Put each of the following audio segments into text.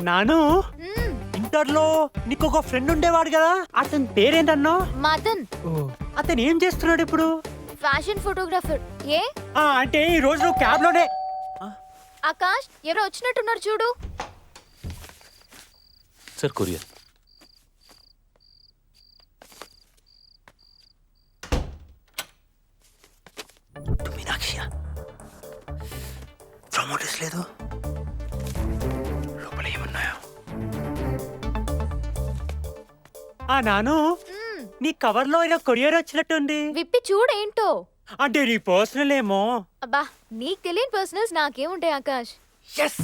నాను ఇంటర్లో నీకు ఒక ఫ్రెండ్ ఉండేవాడు కదా, అతని పేరేంటన్నో? మదన్. అతను ఏం చేస్తున్నాడు ఇప్పుడు? Fashion photographer. ఏ అంటే ఈ రోజు నువ్వు క్యాబ్ లోనే. ఆకాష్, ఎవరో వచ్చినట్టున్నారు చూడు. Sir courier. మీనాక్షి ప్రమోటర్స్ లేదు, లోపల ఏమన్నాయో. నాను నీ కవర్ లో ఇలా కొరియర్ వచ్చినట్టుంది. విప్పి చూడేంటో. అంటే నీ పర్సనల్ ఏమో. అబ్బా, నీకు తెలియని పర్సనల్స్ నాకేముంటాయి ఆకాష్. ఎస్.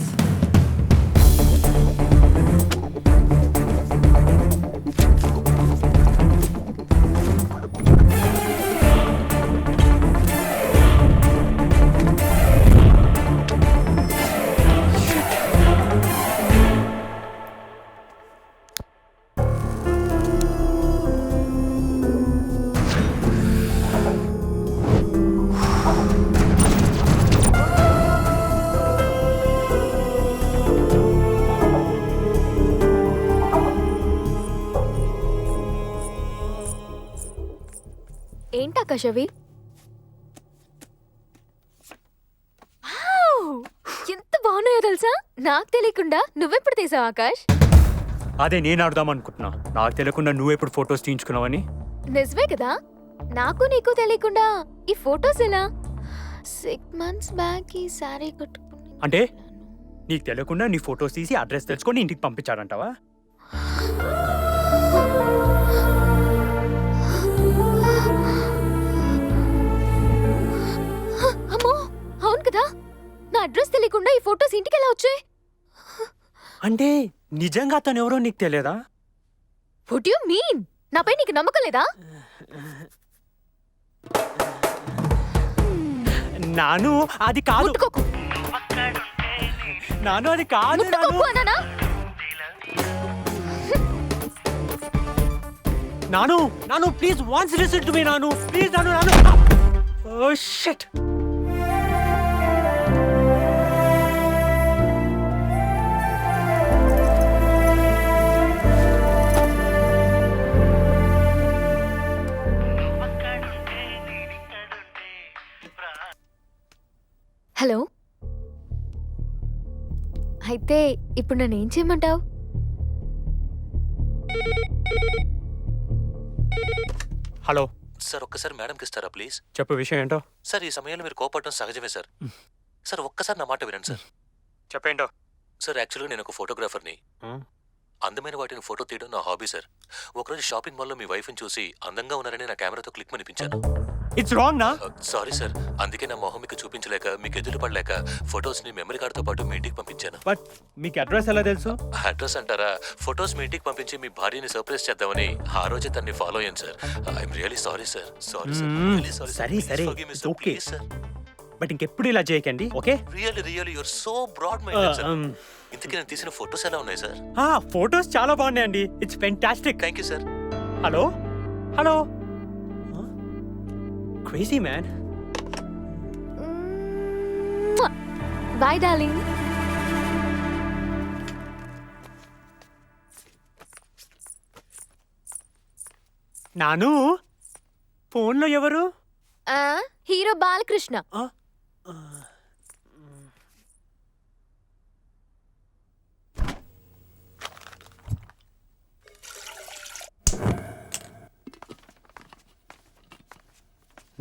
ఏంటి ఆకాష్ అవి? ఎంత బాగున్నాయో తెలుసా? నాకు తెలియకుండా నువ్వెప్పుడు తీసావు ఆకాష్? అదే నేను అడుగుదాం అనుకుంటున్నా, నాకు తెలియకుండా నువ్వెప్పుడు ఫొటోస్ తీయించుకున్నావని. నిజమే కదా, నాకు నీకు తెలియకుండా ఈ ఫొటోస్ ఎలా? 6 months బ్యాక్ ఈ సారీ కట్టుకుని. అంటే నీకు తెలియకుండా నీ ఫొటోస్ తీసి అడ్రస్ తెలుసుకొని ఇంటికి పంపించాడంటావా? అమ్మో, అవును కదా, నా అడ్రస్ తెలియకుండా ఈ ఫొటోస్ ఇంటికి ఎలా వచ్చాయి? అంటే నిజంగా అతను ఎవరో నీకు తెలియదా? What you mean? నాపై నీకు నమ్మకం లేదా? నాను అది కాదు. ముట్టుకోకు. నాను అది కాదు. ముట్టుకోకు అన్నానా? నాను నాను please once listen to me నాను, ప్లీజ్ నాను నాను. Oh shit. హలో, అయితే ఇప్పుడు నన్ను ఏం చేయమంటావు? హలో సార్ ఒక్కసారి మేడంకి ఇస్తారా ప్లీజ్? చెప్పు, విషయం ఏంటో. సార్ ఈ సమయంలో మీరు కోపడటం సహజమే సార్. సార్ ఒక్కసారి నా మాట వినండి సార్. చెప్పేంటో. సార్ యాక్చువల్గా నేను ఒక ఫోటోగ్రాఫర్ని. అందమైన వాటిని ఫోటో తీయడం నా హాబీ సార్. ఒకరోజు షాపింగ్ మాల్లో మీ వైఫ్ని చూసి అందంగా ఉన్నారని నా కెమెరాతో క్లిక్ అనిపించాను. ఇట్స్ రాంగ్ నా. సారీ సార్, అందుకే నా మొహం మీకు చూపించలేక, మీకు ఎదురు పడలేక ఫొటోస్ని మెమరీ కార్డ్తో పాటు మీ ఇంటికి పంపించాను. బట్ మీకు అడ్రస్ ఎలా తెలుసు? అడ్రస్ అంటారా, ఫొటోస్ మీ ఇంటికి పంపించి మీ భార్యని సర్ప్రైజ్ చేద్దామని ఆ రోజే తన్ని ఫాలో అయ్యాను sir. I'm really sorry sir. Sorry sir, really sorry. సరే సరే, ఓకే సార్. బట్ ఇంకెప్పుడు ఇలా చేయకండి, okay? Really your so broad minded sir. ఇంతకీ నేను తీసిన ఫొటోస్ ఎలా ఉన్నాయి సార్? ఫొటోస్ చాలా బాగున్నాయండి. It's fantastic. Thank you sir. Hello hello. Crazy man. Bye darling. నాను ఫోన్లో ఎవరు? హీరో బాలకృష్ణ.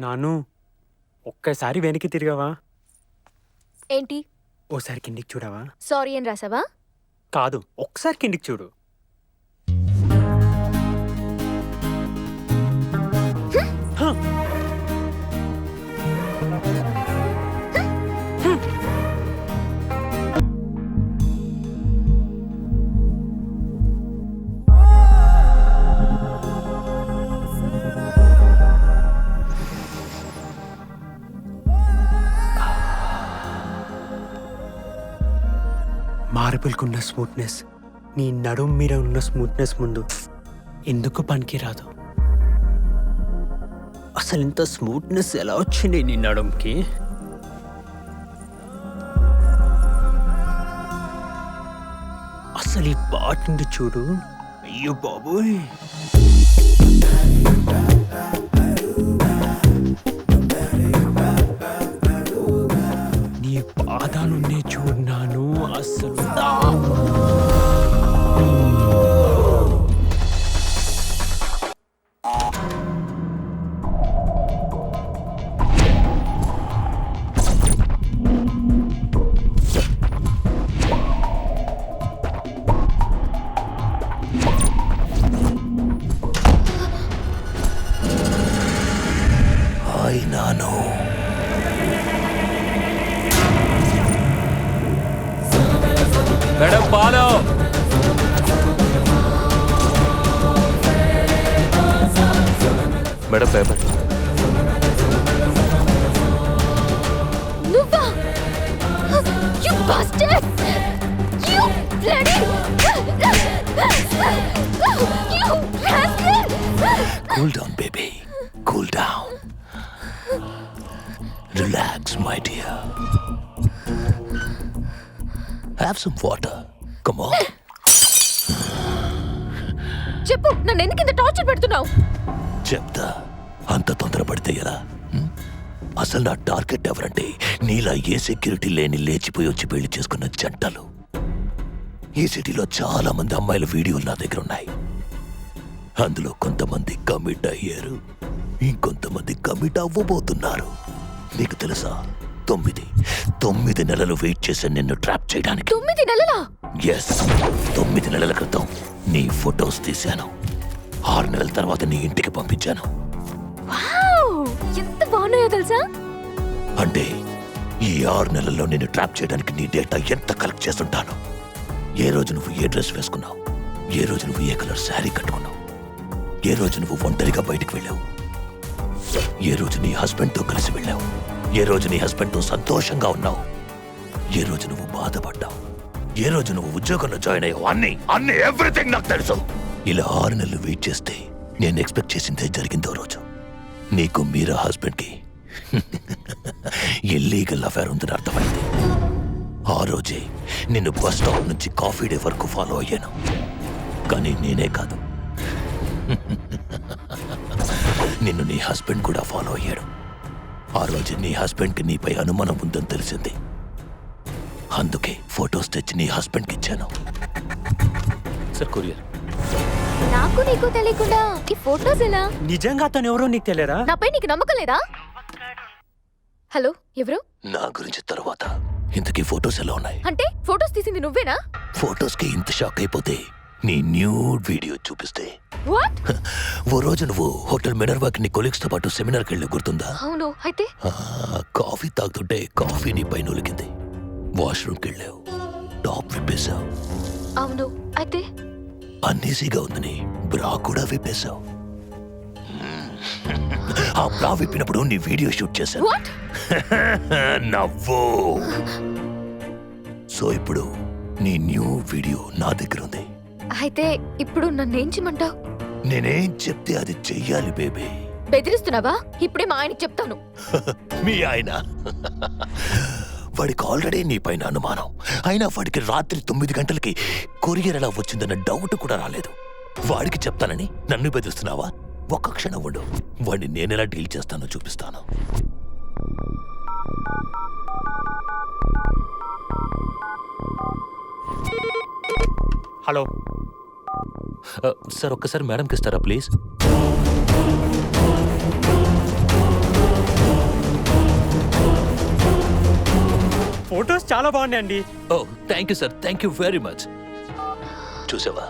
నాను ఒక్కసారి వెనక్కి తిరిగావా? ఏంటి? ఓసారి కిందికి చూడవా? సారీ అని రాసావా? కాదు, ఒక్కసారి కిందికి చూడు. మార్బుల్కున్న స్మూత్నెస్ నీ నడుం మీద ఉన్న స్మూత్నెస్ ముందు ఎందుకు పనికిరాదు. అసలు ఇంత స్మూత్నెస్ ఎలా వచ్చింది నీ నడుంకి? అసలు అసలు ఈ పాట నుండి చూడు. అయ్యో బాబోయ్. నీ పాదాలున్నే చూడన్నాను అసలు. నాను మేడం పాలో. Madam paper. నువ్వా? You bastard! You bloody! You rascal! Cool down baby, cool down. Relax my dear. Have some water. Come on. చెప్పు, నన్ను ఎందుకు ఇంత టార్చర్ పెడుతున్నావు? చెప్తా. అంత తొందరపడితే ఎలా? అసలు నా టార్గెట్ ఎవరంటే నీలా ఏ సెక్యూరిటీ లేని లేచిపోయి వచ్చి పెళ్లి చేసుకున్న జంటలు. ఈ సిటీలో చాలా మంది అమ్మాయిల వీడియోలు నా దగ్గర ఉన్నాయి. అందులో కొంతమంది కమిట్ అయ్యారు, ఇంకొంతమంది కమిట్ అవ్వబోతున్నారు. నీకు తెలుసా, 9 నెలలు వెయిట్ చేశాను నిన్ను ట్రాప్ చేయడానికి. 9 నెలలా? ఎస్, 9 నెలల క్రితం నీ ఫొటోస్ తీశాను. 6 నెలల తర్వాత నీ ఇంటికి పంపించాను. వావ్, ఎంత బాగున్నాయో తెలుసా? అంటే ఈ 6 నెలల్లో నిన్ను ట్రాప్ చేయడానికి నీ డేటా ఎంత కలెక్ట్ చేస్తుంటాను. ఏ రోజు నువ్వు ఏ డ్రెస్ వేసుకున్నావు, ఏ రోజు నువ్వు ఏ కలర్ శారీ కట్టుకున్నావు, ఏ రోజు నువ్వు ఒంటరిగా బయటికి వెళ్ళావు, ఏ రోజు నీ హస్బెండ్తో కలిసి వెళ్ళావు, ఏ రోజు నీ హస్బెండ్తో సంతోషంగా ఉన్నావు, ఏ రోజు నువ్వు బాధపడ్డావు, ఏ రోజు నువ్వు ఉద్యోగంలో జాయిన్ అయ్యావు, అన్ని ఎవ్రీథింగ్ నాకు తెలుసు. ఇలా 6 నెలలు వెయిట్ చేస్తే నేను ఎక్స్పెక్ట్ చేసిందే జరిగిందో రోజు. నీకు మీరా హస్బెండ్కి ఇల్లీగల్ అఫైర్ ఉందని అర్థమైంది. ఆ రోజే నిన్ను బస్ స్టాప్ నుంచి కాఫీ డే వరకు ఫాలో అయ్యాను. కానీ నేనే కాదు, నిన్ను నీ హస్బెండ్ కూడా ఫాలో అయ్యాడు. ఆ రోజు నీ హస్బెండ్కి నీపై అనుమానం ఉందని తెలిసింది. అందుకే ఫొటోస్ తెచ్చి నీ హస్బెండ్కి ఇచ్చాను. Sir courier. నాకు నీకు తెలియకుండా ఈ ఫోటోస్ ఎలా? నిజంగా అతను ఎవరో నీకు తెలియరా? నాపై నీకు నమ్మకం లేదా? హలో, ఎవరు? నా గురించి తర్వాత ఇంతకీ ఫొటోస్ ఎలా ఉన్నాయి? అంటే ఫోటోస్ తీసింది నువ్వేనా? ఫొటోస్కి ఇంత షాక్ అయిపోతే నీ న్యూడ్ వీడియో చూపిస్తే. వాట్? ఓ రోజు నువ్వు హోటల్ మినర్వాకి నీ కొలీగ్స్ తో పాటు సెమినార్కి వెళ్ళి గుర్తుందా? అవును. అయితే కాఫీ తాగుతుంటే కాఫీ నీ పైన ఒలికింది. వాష్రూమ్కి వెళ్ళావు, టాప్ విప్పేశావు. అవును. అయితే అన్ఈజీగా ఉందని బ్రా కూడా విప్పేశావు. ఆ బ్రా విప్పినప్పుడు నీ వీడియో షూట్ చేశాను. వాట్? నవ్వు. సో ఇప్పుడు నీ న్యూ వీడియో నా దగ్గర ఉంది. అయితే ఇప్పుడు నన్నేం చేయమంటావు? నేనేం చెప్తే అది చెయ్యాలి బేబీ. బెదిరిస్తున్నావా? ఇప్పుడే మా ఆయనకి చెప్తాను. మీ ఆయన? వాడికి ఆల్రెడీ నీ పైన అనుమానం. అయినా వాడికి రాత్రి 9 గంటలకి కొరియర్ ఎలా వచ్చిందన్న డౌట్ కూడా రాలేదు. వాడికి చెప్తానని నన్ను బెదిరిస్తున్నావా? ఒక్క క్షణం ఉండు, వాడిని నేనెలా డీల్ చేస్తానో చూపిస్తాను. హలో సార్, ఒక్కసారి మేడంకి ఇస్తారా ప్లీజ్? ఫొటోస్ చాలా బాగున్నాయండి. Oh thank you sir, thank you very much. చూసావా,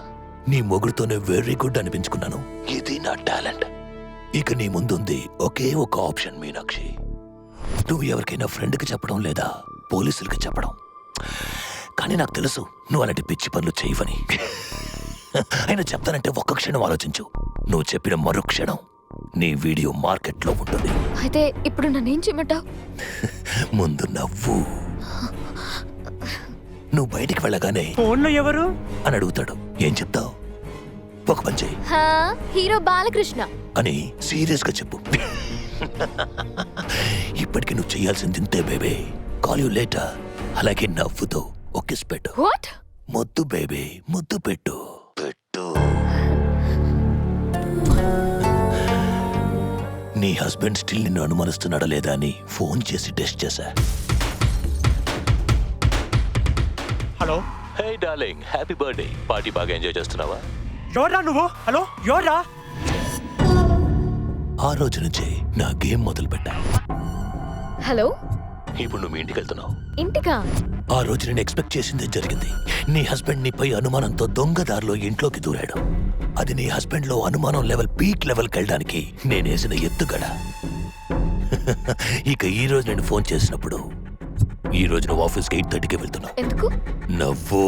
నీ మొగుడుతోనే వెరీ గుడ్ అనిపించుకున్నాను. ఇది నా టాలెంట్. ఇక నీ ముందుంది ఒకే ఒక ఆప్షన్ మీనాక్షి. నువ్వు ఎవరికైనా ఫ్రెండ్కి చెప్పడం లేదా పోలీసులకి చెప్పడం. కానీ నాకు తెలుసు నువ్వు అలాంటి పిచ్చి పనులు చేయవని. అయినా చెప్తానంటే ఒక్క క్షణం ఆలోచించు. నువ్వు చెప్పిన మరో క్షణం నీ వీడియో మార్కెట్లో ఉంటుంది. అయితే ఇప్పుడు నన్నేం చేయమంటావు? ముందు నవ్వు. నువ్వు బయటికి వెళ్ళగానే ఫోన్లో ఎవరు అని అడుగుతాడు. ఏం చెప్తావు? ఒక పని చేయి, హీరో బాలకృష్ణ అని సీరియస్ గా చెప్పు. ఇప్పటికి నువ్వు చేయాల్సింది ఇంతే బేబే. Call you later. అలాగే నవ్వుతో ఒక కిస్ పెట్టు. వాట్? ముద్దు బేబీ, ముద్దు పెట్టు పెట్టు. నీ హస్బెండ్ స్టిల్ నిన్ను అనుమానిస్తున్నాడా లేదా అని ఫోన్ చేసి టెస్ట్ చేశా. హలో, హే డార్లింగ్, హ్యాపీ బర్త్డే. పార్టీ బాగా ఎంజాయ్ చేస్తున్నావా? ఎవరా నువ్వు? హలో, ఎవరా? ఆ రోజు నుంచే నా గేమ్ మొదలు పెట్టా. హలో, ఇప్పుడు నువ్వు ఇంటికి వెళ్తున్నావు. ఇంటికా? ఆ రోజు నేను ఎక్స్పెక్ట్ చేసిందే జరిగింది. నీ హస్బెండ్ నీపై అనుమానంతో దొంగదారిలో ఇంట్లోకి దూరాడు. అది నీ హస్బెండ్ లో అనుమానం లెవెల్ పీక్ లెవెల్కి వెళ్ళడానికి నేనేసిన ఎత్తుగడ. ఇక ఈ రోజు నేను ఫోన్ చేసినప్పుడు, ఈ రోజు నువ్వు ఆఫీస్కి 8:30కి వెళ్తున్నావు. ఎందుకు? నవ్వు.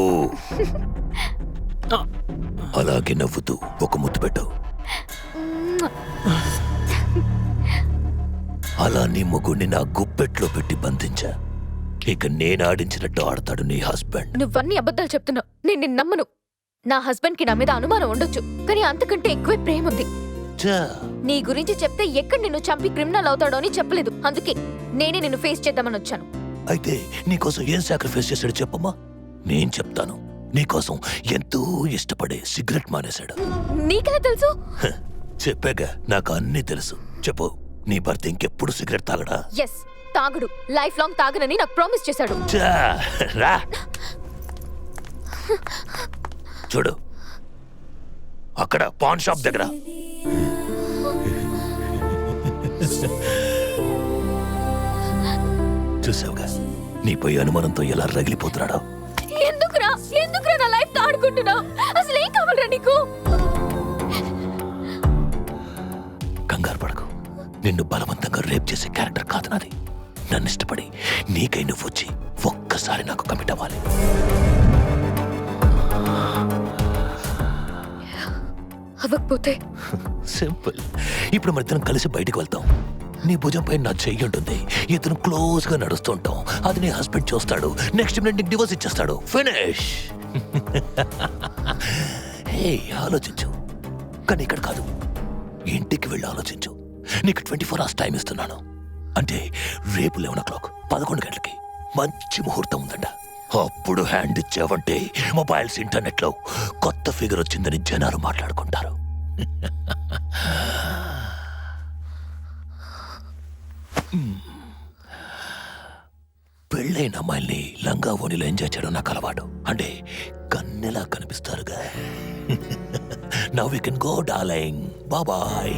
అలాగే నవ్వుతూ ఒక ముద్దు పెట్టు. అలా నీ మొగుడిని నా గుప్పెట్లో పెట్టి బంధించా. ఇక నేను ఆడించినట్టు ఆడతాడు నీ హస్బెండ్. నువ్వన్నీ అబద్ధాలు చెప్తున్నావు. నేను నిన్ను నమ్మను. నా హస్బెండ్ కి నా మీద అనుమానం ఉండొచ్చు, కానీ అంతకంటే ఎక్కువే ప్రేమ ఉంది. నీ గురించి చెప్తే ఎక్కడ నిన్ను చంపి క్రిమినల్ అవుతాడో అని చెప్పలేదు. అందుకే నేనే నిన్ను ఫేస్ చేద్దామని వచ్చాను. అయితే నీకోసం ఏం సాక్రిఫైస్ చేశాడు చెప్పమ్మా? నేను చెప్తాను. నీకోసం ఎంతో ఇష్టపడే సిగరెట్ మానేశాడు. నీకెలా తెలుసు? చెప్పాక నాకు అన్నీ తెలుసు. చెప్పు, నీ భర్త ఇంకెప్పుడు సిగరెట్ తాగడా? ఎస్, తాగుడు. లైఫ్ లాంగ్ తాగనని నాకు ప్రామిస్ చేశాడు. రా చూడు, అక్కడ పాన్ షాప్ దగ్గర. చూసావుగా నీపై అనుమానంతో ఎలా రగిలిపోతున్నాడో. ఎందుకురా నా లైఫ్ తో ఆడుకుంటున్నావు? అసలు ఏం కావాలరా నీకు? కంగారు పడకు. నిన్ను బలవంతంగా రేప్ చేసే క్యారెక్టర్ కాదు నాది. నన్ను ఇష్టపడి నీకై నువ్వు వచ్చి ఒక్కసారి నాకు కమిట్ అవ్వాలి. అవ్వకపోతే సింపుల్. ఇప్పుడు మన ఇద్దరం కలిసి బయటకు వెళ్తాం. నీ భుజంపై నా చెయ్యి ఉంటుంది. ఇతను క్లోజ్ గా నడుస్తుంటాం. అది నీ హస్బెండ్ చూస్తాడు. నెక్స్ట్ మినిట్ నీకు డివోర్స్ ఇచ్చేస్తాడు. ఫినిష్. హే, ఆలోచించు. కానీ ఇక్కడ కాదు, ఇంటికి వెళ్ళి ఆలోచించు. నీకు 24 hours టైం ఇస్తున్నాను. అంటే రేపు 11 o'clock 11 గంటలకి మంచి ముహూర్తం ఉందంట. అప్పుడు హ్యాండ్ ఇచ్చావంటే మొబైల్స్, ఇంటర్నెట్ లో కొత్త ఫిగర్ వచ్చిందని జనాలు మాట్లాడుకుంటారు. పెళ్ళైన అమ్మాయిల్ని లంగా ఓణిలో ఎంజాయ్ చేయడం నాకు అలవాటు. అంటే కన్నెలా కనిపిస్తారుగా. Now we can go darling. Bye.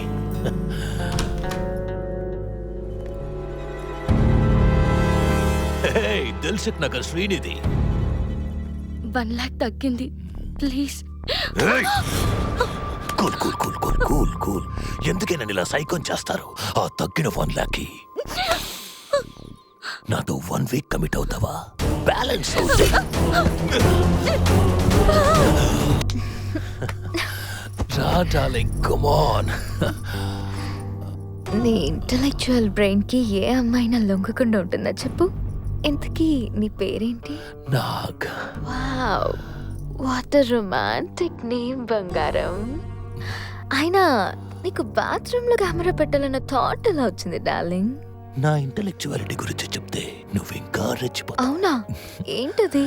Dilsukhnagar Srinidhi. 1 lakh తగ్గింది, please. Cool cool cool cool cool cool. ఎందుకే నన్ను ఇలా సైకోన్ చేస్తారు? ఆ తగ్గిన 1 lakh కి నాతో 1 week కమిట్ అవుతావా? బ్యాలెన్స్ అవుతే రా డార్లింగ్, కమ్ ఆన్. నీ ఇంటెలెక్చువల్ బ్రెయిన్ కి ఏ అమ్మాయినా లొంగకుండా ఉంటుందా చెప్పు? ఇంతకీ నీ పేరేంటి? Nag. Wow, what a romantic name బంగారం. అయినా నీకు బాత్రూమ్ లో కెమెరా పెట్టాలన్న థాట్ ఎలా వచ్చింది డార్లింగ్? నా ఇంటెలెక్చువాలిటీ గురించి చెప్తే నువ్వు ఇంకా రెచ్చిపోతావు. అవునా? ఏంటది?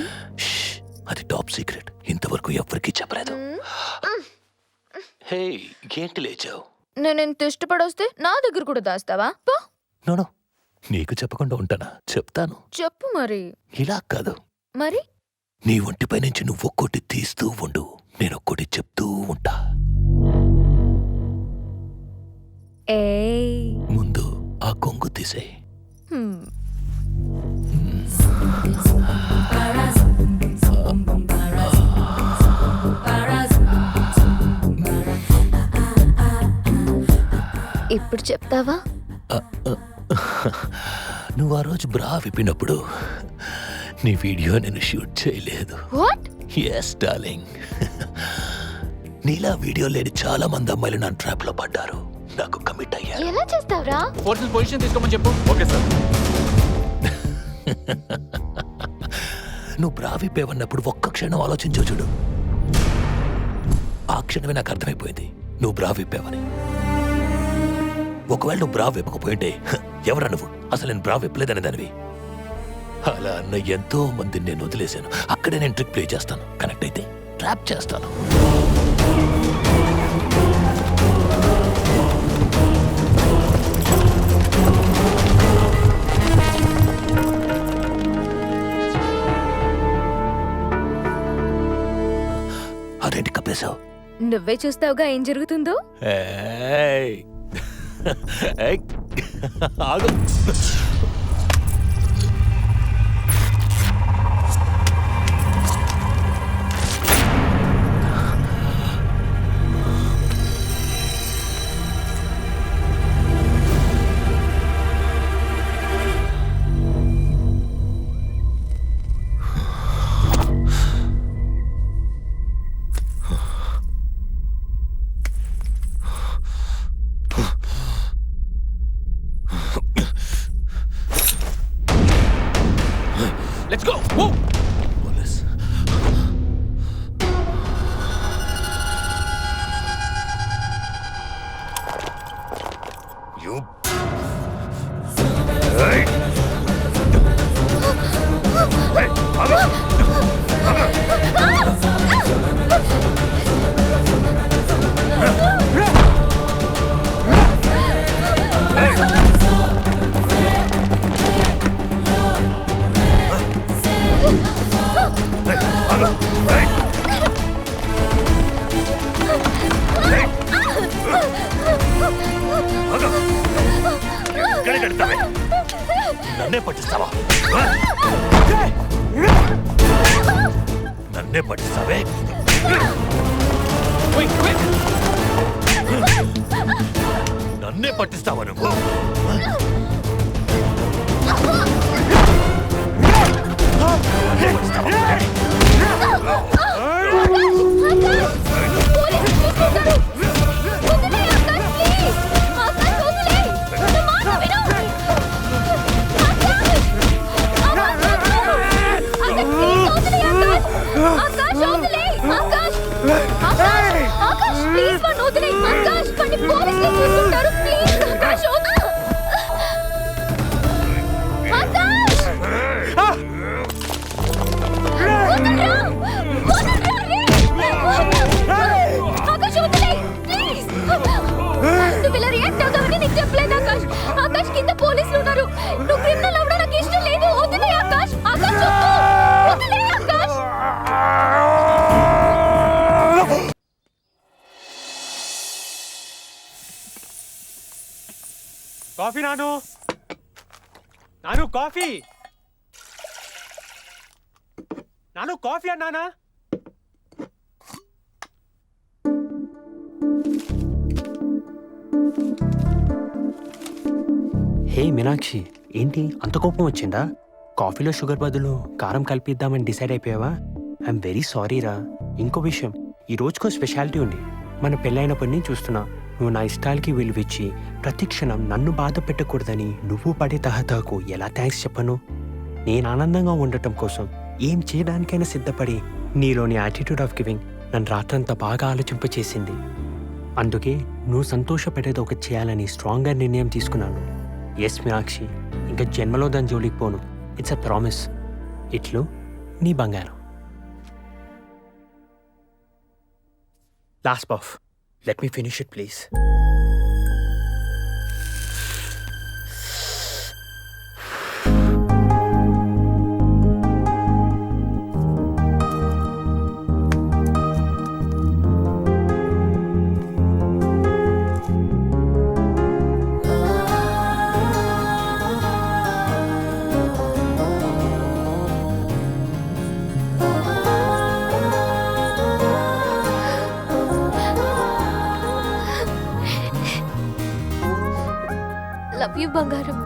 అది టాప్ సీక్రెట్. ఇంతవరకు ఎవరికీ చెప్పలేదు. హే, ఏంటి లేచావు? నేను ఇంత ఇష్టపడొస్తే నా దగ్గర కూడా దాస్తావా? పో. నో, నీకు చెప్పకుండా ఉంటానా? చెప్తాను. చెప్పు మరి. ఇలా కాదు. మరి నీ ఒంటిపై నుంచి నువ్వు ఒక్కోటి తీస్తూ ఉండు, నేను ఒక్కోటి చెప్తూ ఉంటా. ఏయ్, ముందు ఆ కొంగు తీసేయ్. ఇప్పుడు చెప్తావా? నువ్వు ఆ రోజు బ్రా విప్పినప్పుడు నీ వీడియో నేను షూట్ చేయలేదు. వాట్? Yes darling. నీలా వీడియో లేని చాలా మంది అమ్మాయిలు నా ట్రాప్ లో పడ్డారు. నాకు కమిట్ అయ్యారు. ఎలా చేస్తావురా? ఫోర్సల్ పొజిషన్ తీసుకోమని చెప్పు. Okay sir. నువ్వు బ్రా విప్పేవన్నప్పుడు ఒక్క క్షణం ఆలోచించు చూడు. ఆ క్షణమే నాకు అర్థమైపోయింది నువ్వు బ్రా విప్పావని. ఒకవేళ నువ్వు బ్రా విప్పకపోయింటే ఎవరా నువ్వు? అసలు నేను బ్రా విప్పలేదని దానివి. అలా అన్న ఎంతో మందిని నేను వదిలేశాను. అక్కడే నేను ట్రిక్ ప్లే చేస్తాను. కనెక్ట్ అయితే ట్రాప్ చేస్తాను. అదేంటి కప్పేశావు? నువ్వే చూస్తావుగా ఏం జరుగుతుందో. ఏయ్! ఏయ్! ఆగు. Let's go! Whoa! Police. You. Hey! Hey! నన్నే పట్టిస్తావా? నన్నే పట్టిస్తావే? నన్నే పట్టిస్తావా నువ్వు? కాఫీ నాను. నాను కాఫీ. నాను కాఫీ అన్నానా? హే మీనాక్షి, ఏంటి అంత కోపం వచ్చిందా? కాఫీలో షుగర్ బదులు కారం కలిపిద్దామని డిసైడ్ అయిపోయావా? ఐఎమ్ వెరీ సారీ రా. ఇంకో విషయం, ఈ రోజుకో స్పెషాలిటీ ఉంది. మన పెళ్ళైనప్పటి నుంచి చూస్తున్నా, నువ్వు నా ఇష్టాలకి విలువిచ్చి ప్రతి క్షణం నన్ను బాధ పెట్టకూడదని నువ్వు పడే తహతకు ఎలా థ్యాంక్స్ చెప్పను? నేను ఆనందంగా ఉండటం కోసం ఏం చేయడానికైనా సిద్ధపడి నీలోని యాటిట్యూడ్ ఆఫ్ గివింగ్ నన్ను రాత్రంతా బాగా ఆలోచింపచేసింది. అందుకే నువ్వు సంతోషపడేది ఒకటి చేయాలని స్ట్రాంగ్గా నిర్ణయం తీసుకున్నాను. ఎస్ మీనాక్షి, ఇంకా జన్మలో దాని జోలికి పోను. It's a promise. ఇట్లు నీ బంగారం. Last puff. Let me finish it please. Love you బంగారం.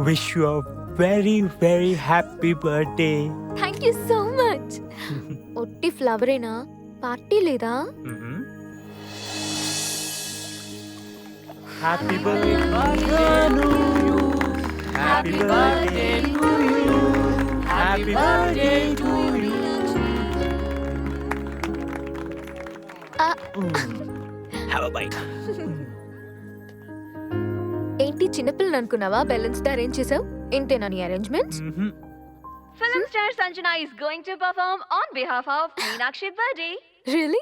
Wish you a very very happy birthday. Thank you so much. ఒట్టి ఫ్లవరేనా? పార్టీ లేదా? Happy birthday to you. Happy birthday to you. Happy birthday to you. Have a bite. ఏంటి చిన్నపిల్లని అనుకున్నావా balloons తో arrange చేసావు? ఇంతేనా నీ arrangements? Film star Sanjana is going to perform on behalf of Meenakshi birthday. Really?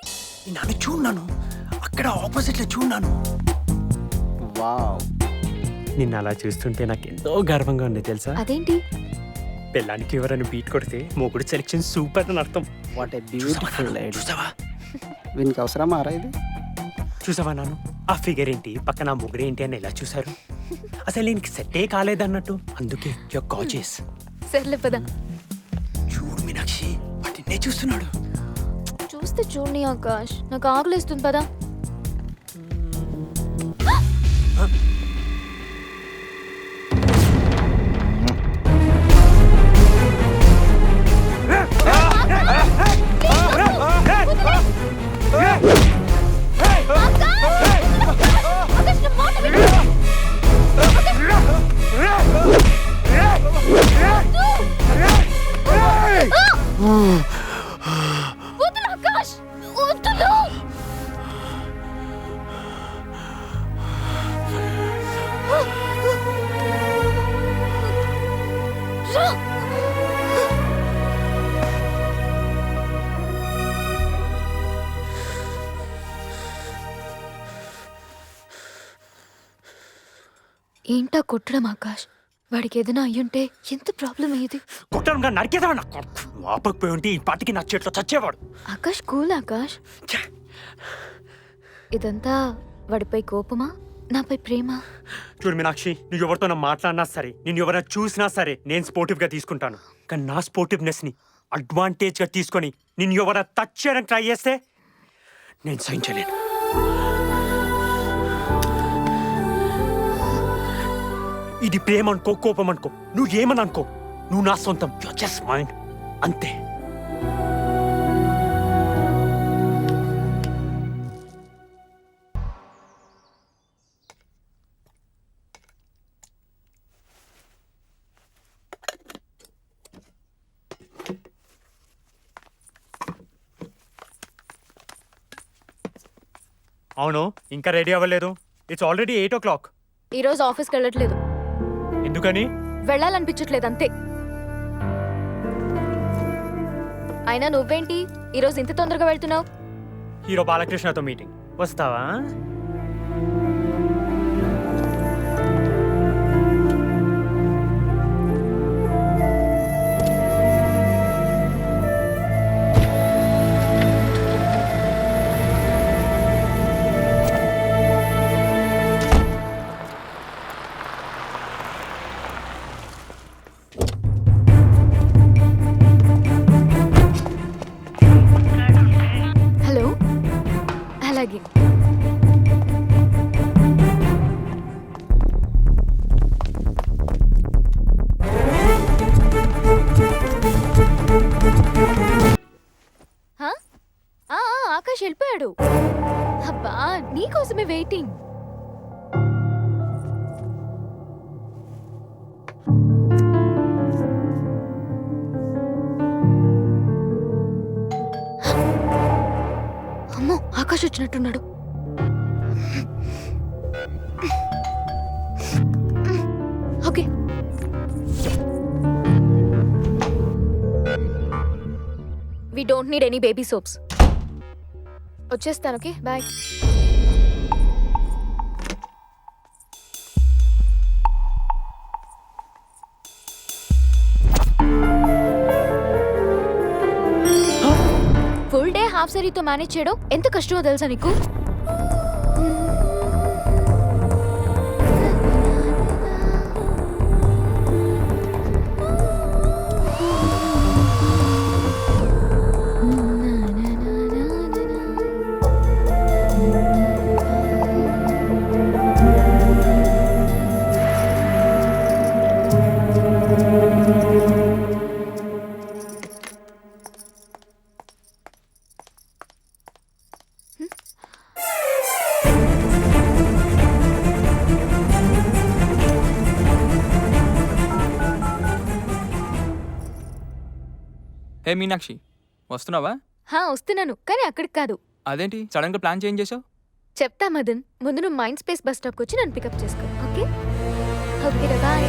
నన్ను చూడన్నాను, అక్కడ opposite లో చూడన్నాను. వావ్, నిన్ను అలా చూస్తుంటే నాకు ఎంతో గర్వంగా ఉంది తెలుసా. అదేంటి? పిల్లానికి ఎవరైనా బీట్ కొడితే మొగుడు సెలెక్షన్ సూపర్ అని అర్థం. What a beautiful lady. చూసావా? వీనికి అవసరమా రా ఇది? చూసావా నాను, ఆ ఫిగర్ ఏంటి పక్కన మొగుడు ఏంటి అని ఎలా చూసారు? అసలు నేను సెట్టే కాలేదన్నట్టు. అందుకే యువర్ గార్జియస్. సర్లే పద. చూడు మీనాక్షి, వాటినే చూస్తున్నాడు. చూస్తే చూడని ఆకాష్, నాకు ఆకలిస్తుంది పదా. వద్దులు ఆకాష్, వద్దులు. రా. ఏంటా కొట్టడం ఆకాష్? వాడికి ఏదైనా అయ్యుంటే ఎంత ప్రాబ్లం అయ్యేది? కుట్టంగా నరికేదాడు నాకు. ఆపకపోయి ఉంటే ఈ పాటికి నా చేతిలో చచ్చేవాడు. ఆకాష్ కూల్ ఆకాష్. ఛే! ఇదంతా వాడిపై కోపమా, నాపై ప్రేమ? చూడు మీనాక్షి, నువ్వు ఎవరితో మాట్లాడినా సరే, నేను ఎవరైనా చూసినా సరే నేను స్పోర్టివ్ గా తీసుకుంటాను. కానీ నా స్పోర్టివ్నెస్ ని అడ్వాంటేజ్ గా తీసుకొని నిన్ను ఎవరైనా టచ్ చేయడానికి ట్రై చేస్తే నేను సహించలేను. ఇది ప్రేమ అనుకో, కోపం అనుకో, నువ్వు ఏమని అనుకో, నువ్వు నా సొంతం. జస్ట్ మైండ్ అంతే. అవును, ఇంకా రెడీ అవ్వలేదు. It's already 8 o'clock. ఈరోజు ఆఫీస్కి వెళ్ళట్లేదు. ఎందుకని? వెళ్ళాలనిపించట్లేదు అంతే. అయినా నువ్వేంటి ఈరోజు ఇంత తొందరగా వెళ్తున్నావు? హీరో బాలకృష్ణతో మీటింగ్. వస్తావా? హలో. అలాగే. హా? ఆకాష్ వెళ్ళిపోయాడు. అబ్బా, నీకోసమే వెయిటింగ్. అమ్మో, ఆకాష్ వచ్చినట్టున్నాడు. Okay. We don't need any baby soaps. వచ్చేస్తాను. Okay, bye. Full day half సారీతో మేనేజ్ చేయడం ఎంత కష్టమో తెలుసా నీకు? హే మీనాక్షి, వస్తున్నావా? వస్తున్నాను, కానీ అక్కడికి కాదు. అదేంటి సడన్గా ప్లాన్ చేంజ్ చేసావు? చెప్తా మదన్, ముందు నువ్వు మైండ్ స్పేస్ బస్ స్టాప్కి వచ్చి నన్ను పికప్ చేసుకో. ఓకే? Okay bye